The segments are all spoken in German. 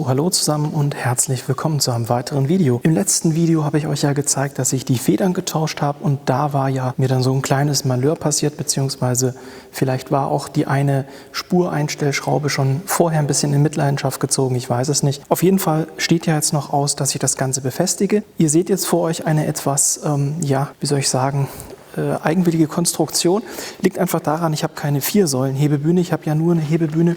hallo zusammen und herzlich willkommen zu einem weiteren Video. Im letzten Video habe ich euch ja gezeigt, dass ich die Federn getauscht habe und da war ja mir dann so ein kleines Malheur passiert, beziehungsweise vielleicht war auch die eine Spureinstellschraube schon vorher ein bisschen in Mitleidenschaft gezogen, ich weiß es nicht. Auf jeden Fall steht ja jetzt noch aus, dass ich das Ganze befestige. Ihr seht jetzt vor euch eine etwas, wie soll ich sagen, eigenwillige Konstruktion. Liegt einfach daran, ich habe keine 4-Säulen-Hebebühne, ich habe ja nur eine Hebebühne,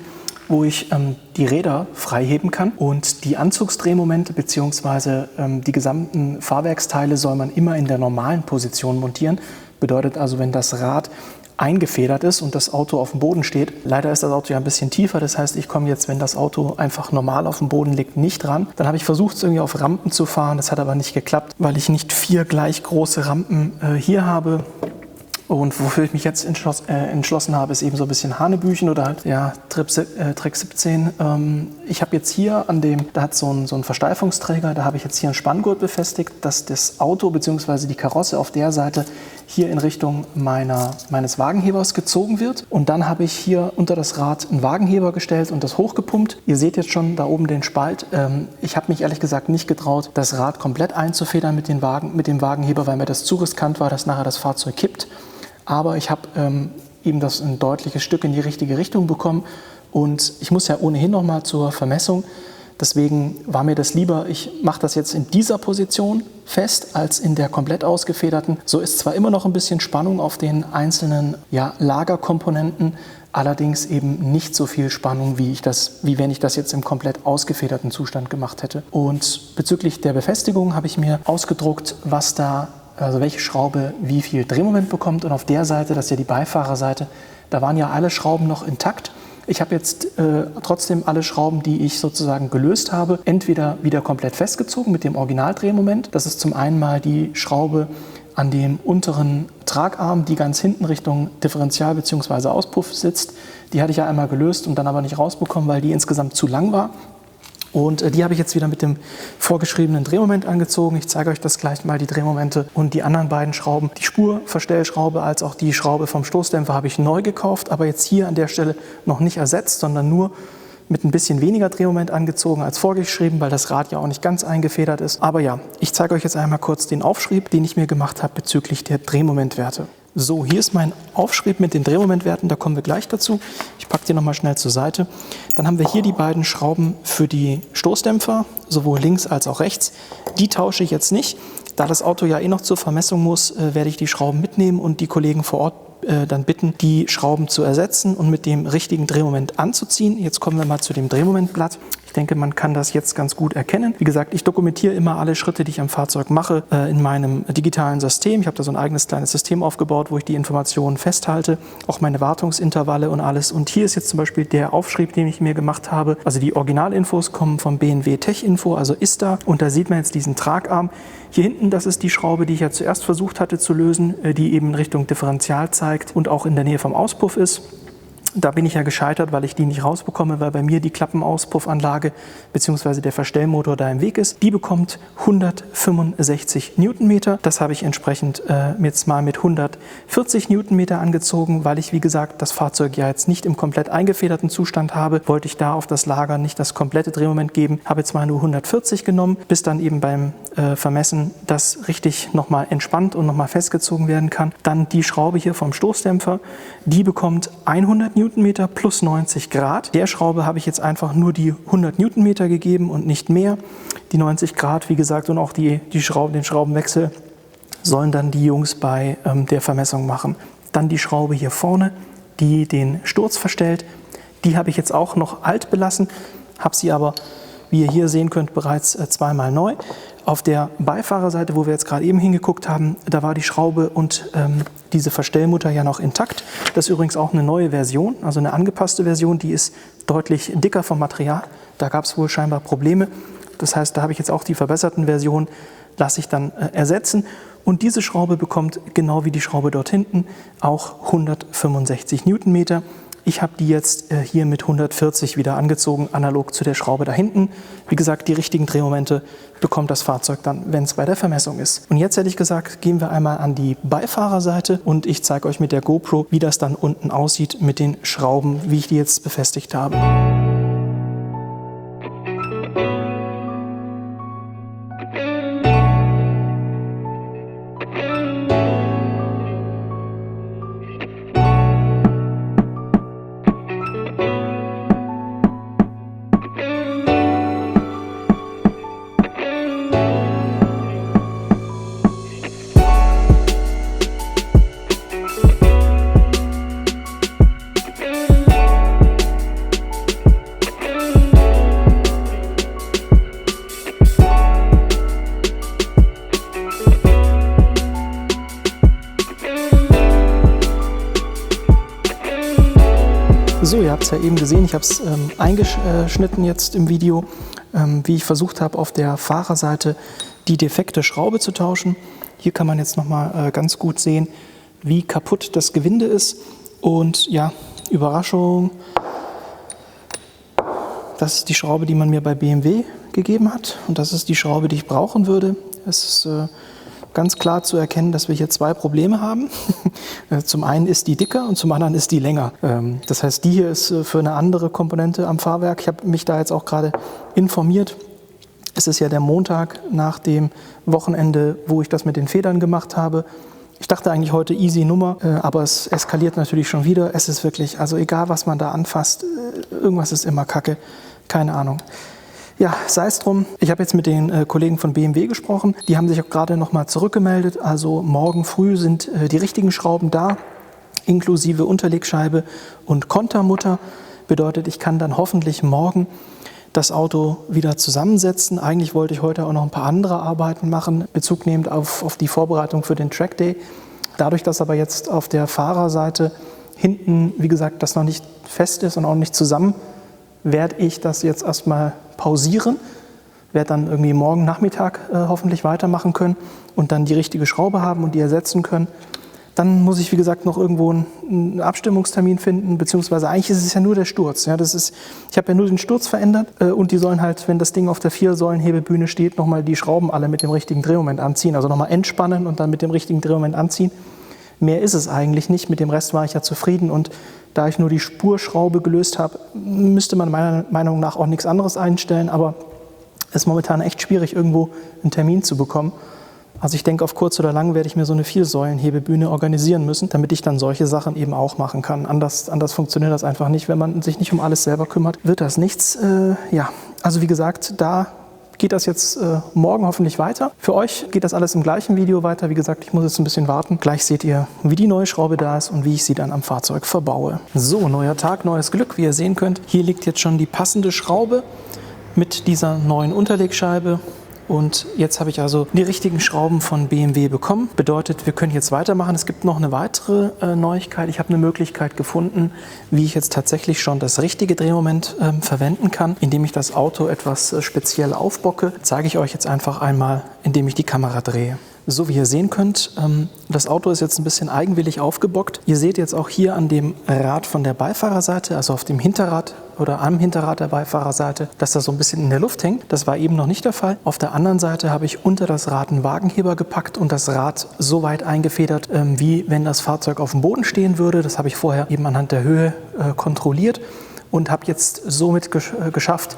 wo ich die Räder freiheben kann und die Anzugsdrehmomente bzw. die gesamten Fahrwerksteile soll man immer in der normalen Position montieren. Bedeutet also, wenn das Rad eingefedert ist und das Auto auf dem Boden steht. Leider ist das Auto ja ein bisschen tiefer, das heißt, ich komme jetzt, wenn das Auto einfach normal auf dem Boden liegt, nicht ran. Dann habe ich versucht, es irgendwie auf Rampen zu fahren, das hat aber nicht geklappt, weil ich nicht 4 gleich große Rampen hier habe. Und wofür ich mich jetzt entschlossen habe, ist eben so ein bisschen Hanebüchen oder halt, ja, Trek 17. Ich habe jetzt hier da hat so ein Versteifungsträger, da habe ich jetzt hier einen Spanngurt befestigt, dass das Auto bzw. die Karosse auf der Seite hier in Richtung meines Wagenhebers gezogen wird. Und dann habe ich hier unter das Rad einen Wagenheber gestellt und das hochgepumpt. Ihr seht jetzt schon da oben den Spalt. Ich habe mich ehrlich gesagt nicht getraut, das Rad komplett einzufedern mit dem Wagenheber, weil mir das zu riskant war, dass nachher das Fahrzeug kippt. Aber ich habe eben das ein deutliches Stück in die richtige Richtung bekommen und ich muss ja ohnehin noch mal zur Vermessung. Deswegen war mir das lieber, ich mache das jetzt in dieser Position fest, als in der komplett ausgefederten. So ist zwar immer noch ein bisschen Spannung auf den einzelnen Lagerkomponenten, allerdings eben nicht so viel Spannung, wie wenn ich das jetzt im komplett ausgefederten Zustand gemacht hätte. Und bezüglich der Befestigung habe ich mir ausgedruckt, welche Schraube wie viel Drehmoment bekommt. Und auf der Seite, das ist ja die Beifahrerseite, da waren ja alle Schrauben noch intakt. Ich habe jetzt trotzdem alle Schrauben, die ich sozusagen gelöst habe, entweder wieder komplett festgezogen mit dem Originaldrehmoment. Das ist zum einen mal die Schraube an dem unteren Tragarm, die ganz hinten Richtung Differential bzw. Auspuff sitzt. Die hatte ich ja einmal gelöst und dann aber nicht rausbekommen, weil die insgesamt zu lang war. Und die habe ich jetzt wieder mit dem vorgeschriebenen Drehmoment angezogen. Ich zeige euch das gleich mal, die Drehmomente und die anderen beiden Schrauben. Die Spurverstellschraube als auch die Schraube vom Stoßdämpfer habe ich neu gekauft, aber jetzt hier an der Stelle noch nicht ersetzt, sondern nur mit ein bisschen weniger Drehmoment angezogen als vorgeschrieben, weil das Rad ja auch nicht ganz eingefedert ist. Aber ja, ich zeige euch jetzt einmal kurz den Aufschrieb, den ich mir gemacht habe bezüglich der Drehmomentwerte. So, hier ist mein Aufschrieb mit den Drehmomentwerten, da kommen wir gleich dazu. Ich packe die nochmal schnell zur Seite. Dann haben wir hier die beiden Schrauben für die Stoßdämpfer, sowohl links als auch rechts. Die tausche ich jetzt nicht. Da das Auto ja noch zur Vermessung muss, werde ich die Schrauben mitnehmen und die Kollegen vor Ort dann bitten, die Schrauben zu ersetzen und mit dem richtigen Drehmoment anzuziehen. Jetzt kommen wir mal zu dem Drehmomentblatt. Ich denke, man kann das jetzt ganz gut erkennen. Wie gesagt, ich dokumentiere immer alle Schritte, die ich am Fahrzeug mache, in meinem digitalen System. Ich habe da so ein eigenes kleines System aufgebaut, wo ich die Informationen festhalte, auch meine Wartungsintervalle und alles. Und hier ist jetzt zum Beispiel der Aufschrieb, den ich mir gemacht habe. Also die Originalinfos kommen vom BMW Tech Info, also ISTA. Und da sieht man jetzt diesen Tragarm. Hier hinten, das ist die Schraube, die ich ja zuerst versucht hatte zu lösen, die eben Richtung Differential zeigt und auch in der Nähe vom Auspuff ist. Da bin ich ja gescheitert, weil ich die nicht rausbekomme, weil bei mir die Klappenauspuffanlage bzw. der Verstellmotor da im Weg ist. Die bekommt 165 Newtonmeter. Das habe ich entsprechend jetzt mal mit 140 Newtonmeter angezogen, weil ich, wie gesagt, das Fahrzeug ja jetzt nicht im komplett eingefederten Zustand habe. Wollte ich da auf das Lager nicht das komplette Drehmoment geben. Habe jetzt mal nur 140 genommen, bis dann eben beim Vermessen das richtig nochmal entspannt und nochmal festgezogen werden kann. Dann die Schraube hier vom Stoßdämpfer, die bekommt 100 Newtonmeter plus 90 Grad. Der Schraube habe ich jetzt einfach nur die 100 Newtonmeter gegeben und nicht mehr. Die 90 Grad, wie gesagt, und auch den Schraubenwechsel sollen dann die Jungs bei der Vermessung machen. Dann die Schraube hier vorne, die den Sturz verstellt. Die habe ich jetzt auch noch alt belassen, habe sie aber, wie ihr hier sehen könnt, bereits zweimal neu. Auf der Beifahrerseite, wo wir jetzt gerade eben hingeguckt haben, da war die Schraube und diese Verstellmutter ja noch intakt. Das ist übrigens auch eine neue Version, also eine angepasste Version, die ist deutlich dicker vom Material. Da gab es wohl scheinbar Probleme. Das heißt, da habe ich jetzt auch die verbesserten Versionen, lasse ich dann ersetzen. Und diese Schraube bekommt, genau wie die Schraube dort hinten, auch 165 Newtonmeter. Ich habe die jetzt hier mit 140 wieder angezogen, analog zu der Schraube da hinten. Wie gesagt, die richtigen Drehmomente bekommt das Fahrzeug dann, wenn es bei der Vermessung ist. Und jetzt hätte ich gesagt, gehen wir einmal an die Beifahrerseite und ich zeige euch mit der GoPro, wie das dann unten aussieht mit den Schrauben, wie ich die jetzt befestigt habe. So, ihr habt es ja eben gesehen, ich habe es eingeschnitten jetzt im Video, wie ich versucht habe, auf der Fahrerseite die defekte Schraube zu tauschen. Hier kann man jetzt nochmal ganz gut sehen, wie kaputt das Gewinde ist. Und ja, Überraschung, das ist die Schraube, die man mir bei BMW gegeben hat. Und das ist die Schraube, die ich brauchen würde. Es ist ganz klar zu erkennen, dass wir hier zwei Probleme haben. Zum einen ist die dicker und zum anderen ist die länger. Das heißt, die hier ist für eine andere Komponente am Fahrwerk. Ich habe mich da jetzt auch gerade informiert. Es ist ja der Montag nach dem Wochenende, wo ich das mit den Federn gemacht habe. Ich dachte eigentlich heute easy Nummer, aber es eskaliert natürlich schon wieder. Es ist wirklich, also egal was man da anfasst, irgendwas ist immer Kacke. Keine Ahnung. Ja, sei es drum. Ich habe jetzt mit den Kollegen von BMW gesprochen. Die haben sich auch gerade nochmal zurückgemeldet. Also morgen früh sind die richtigen Schrauben da, inklusive Unterlegscheibe und Kontermutter. Bedeutet, ich kann dann hoffentlich morgen das Auto wieder zusammensetzen. Eigentlich wollte ich heute auch noch ein paar andere Arbeiten machen, Bezug nehmend auf die Vorbereitung für den Track Day. Dadurch, dass aber jetzt auf der Fahrerseite hinten, wie gesagt, das noch nicht fest ist und auch nicht zusammen, werde ich das jetzt erstmal pausieren, werde dann irgendwie morgen Nachmittag hoffentlich weitermachen können und dann die richtige Schraube haben und die ersetzen können. Dann muss ich, wie gesagt, noch irgendwo einen Abstimmungstermin finden, beziehungsweise eigentlich ist es ja nur der Sturz. Ja, ich habe ja nur den Sturz verändert und die sollen halt, wenn das Ding auf der 4-Säulen-Hebebühne steht, nochmal die Schrauben alle mit dem richtigen Drehmoment anziehen, also nochmal entspannen und dann mit dem richtigen Drehmoment anziehen. Mehr ist es eigentlich nicht, mit dem Rest war ich ja zufrieden und da ich nur die Spurschraube gelöst habe, müsste man meiner Meinung nach auch nichts anderes einstellen, aber es ist momentan echt schwierig, irgendwo einen Termin zu bekommen. Also ich denke, auf kurz oder lang werde ich mir so eine 4-Säulen-Hebebühne organisieren müssen, damit ich dann solche Sachen eben auch machen kann. Anders funktioniert das einfach nicht. Wenn man sich nicht um alles selber kümmert, wird das nichts. Ja, also wie gesagt, da geht das jetzt morgen hoffentlich weiter. Für euch geht das alles im gleichen Video weiter. Wie gesagt, ich muss jetzt ein bisschen warten. Gleich seht ihr, wie die neue Schraube da ist und wie ich sie dann am Fahrzeug verbaue. So, neuer Tag, neues Glück. Wie ihr sehen könnt, hier liegt jetzt schon die passende Schraube mit dieser neuen Unterlegscheibe. Und jetzt habe ich also die richtigen Schrauben von BMW bekommen. Bedeutet, wir können jetzt weitermachen. Es gibt noch eine weitere Neuigkeit. Ich habe eine Möglichkeit gefunden, wie ich jetzt tatsächlich schon das richtige Drehmoment verwenden kann, indem ich das Auto etwas speziell aufbocke. Zeige ich euch jetzt einfach einmal, indem ich die Kamera drehe. So wie ihr sehen könnt, das Auto ist jetzt ein bisschen eigenwillig aufgebockt. Ihr seht jetzt auch hier an dem Rad von der Beifahrerseite, also auf dem Hinterrad oder am Hinterrad der Beifahrerseite, dass das so ein bisschen in der Luft hängt. Das war eben noch nicht der Fall. Auf der anderen Seite habe ich unter das Rad einen Wagenheber gepackt und das Rad so weit eingefedert, wie wenn das Fahrzeug auf dem Boden stehen würde. Das habe ich vorher eben anhand der Höhe kontrolliert und habe jetzt somit geschafft,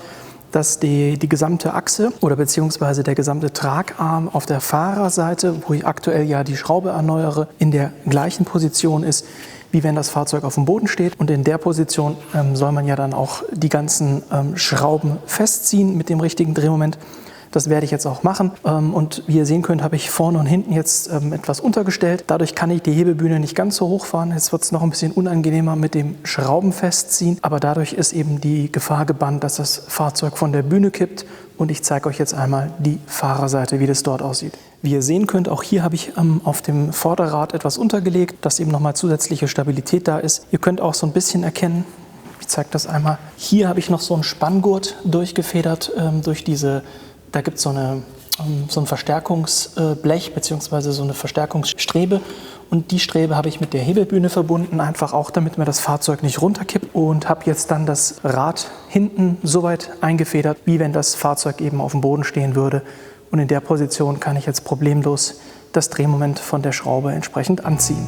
dass die gesamte Achse oder beziehungsweise der gesamte Tragarm auf der Fahrerseite, wo ich aktuell ja die Schraube erneuere, in der gleichen Position ist, wie wenn das Fahrzeug auf dem Boden steht. Und in der Position soll man ja dann auch die ganzen Schrauben festziehen mit dem richtigen Drehmoment. Das werde ich jetzt auch machen. Und wie ihr sehen könnt, habe ich vorne und hinten jetzt etwas untergestellt. Dadurch kann ich die Hebebühne nicht ganz so hoch fahren. Jetzt wird es noch ein bisschen unangenehmer mit dem Schraubenfestziehen. Aber dadurch ist eben die Gefahr gebannt, dass das Fahrzeug von der Bühne kippt. Und ich zeige euch jetzt einmal die Fahrerseite, wie das dort aussieht. Wie ihr sehen könnt, auch hier habe ich auf dem Vorderrad etwas untergelegt, dass eben nochmal zusätzliche Stabilität da ist. Ihr könnt auch so ein bisschen erkennen, ich zeige das einmal, hier habe ich noch so einen Spanngurt durchgefedert durch diese. Da gibt es so ein Verstärkungsblech bzw. so eine Verstärkungsstrebe und die Strebe habe ich mit der Hebebühne verbunden, einfach auch damit mir das Fahrzeug nicht runterkippt und habe jetzt dann das Rad hinten so weit eingefedert, wie wenn das Fahrzeug eben auf dem Boden stehen würde und in der Position kann ich jetzt problemlos das Drehmoment von der Schraube entsprechend anziehen.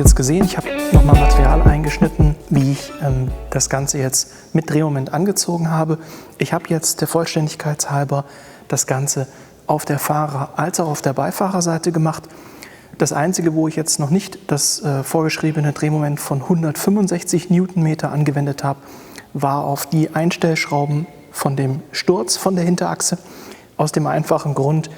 jetzt gesehen, ich habe nochmal Material eingeschnitten, wie ich das Ganze jetzt mit Drehmoment angezogen habe. Ich habe jetzt der Vollständigkeit halber das Ganze auf der Fahrer- als auch auf der Beifahrerseite gemacht. Das Einzige, wo ich jetzt noch nicht das vorgeschriebene Drehmoment von 165 Newtonmeter angewendet habe, war auf die Einstellschrauben von dem Sturz von der Hinterachse. Aus dem einfachen Grund,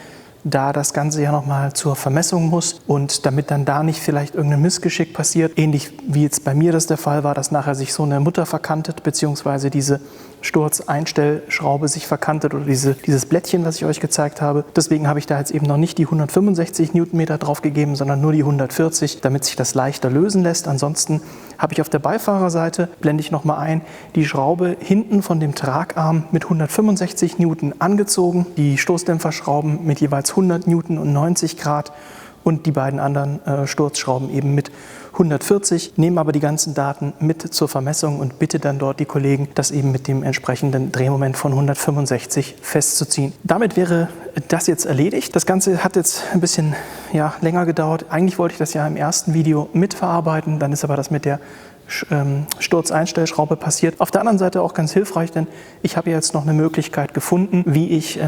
da das Ganze ja nochmal zur Vermessung muss und damit dann da nicht vielleicht irgendein Missgeschick passiert, ähnlich wie jetzt bei mir das der Fall war, dass nachher sich so eine Mutter verkantet, beziehungsweise diese Sturzeinstellschraube sich verkantet oder dieses Blättchen, was ich euch gezeigt habe. Deswegen habe ich da jetzt eben noch nicht die 165 Newtonmeter drauf gegeben, sondern nur die 140, damit sich das leichter lösen lässt. Ansonsten habe ich auf der Beifahrerseite, blende ich nochmal ein, die Schraube hinten von dem Tragarm mit 165 Newton angezogen, die Stoßdämpferschrauben mit jeweils 100 Newton und 90 Grad und die beiden anderen Sturzschrauben eben mit 140, nehmen aber die ganzen Daten mit zur Vermessung und bitte dann dort die Kollegen, das eben mit dem entsprechenden Drehmoment von 165 festzuziehen. Damit wäre das jetzt erledigt. Das Ganze hat jetzt ein bisschen länger gedauert. Eigentlich wollte ich das ja im ersten Video mitverarbeiten, dann ist aber das mit der Sturzeinstellschraube passiert. Auf der anderen Seite auch ganz hilfreich, denn ich habe jetzt noch eine Möglichkeit gefunden, wie ich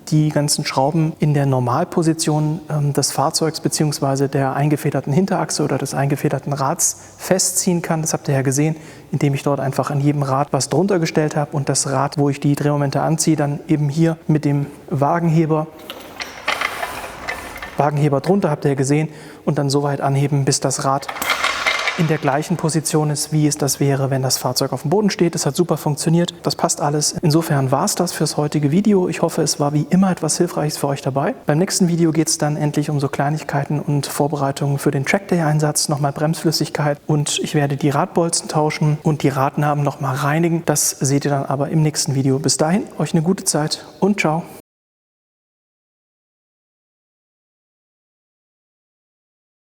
die ganzen Schrauben in der Normalposition des Fahrzeugs bzw. der eingefederten Hinterachse oder des eingefederten Rads festziehen kann. Das habt ihr ja gesehen, indem ich dort einfach an jedem Rad was drunter gestellt habe und das Rad, wo ich die Drehmomente anziehe, dann eben hier mit dem Wagenheber drunter, habt ihr ja gesehen, und dann so weit anheben, bis das Rad in der gleichen Position ist, wie es das wäre, wenn das Fahrzeug auf dem Boden steht. Das hat super funktioniert. Das passt alles. Insofern war es das fürs heutige Video. Ich hoffe, es war wie immer etwas Hilfreiches für euch dabei. Beim nächsten Video geht es dann endlich um so Kleinigkeiten und Vorbereitungen für den Trackday-Einsatz, nochmal Bremsflüssigkeit und ich werde die Radbolzen tauschen und die Radnaben nochmal reinigen. Das seht ihr dann aber im nächsten Video. Bis dahin, euch eine gute Zeit und ciao.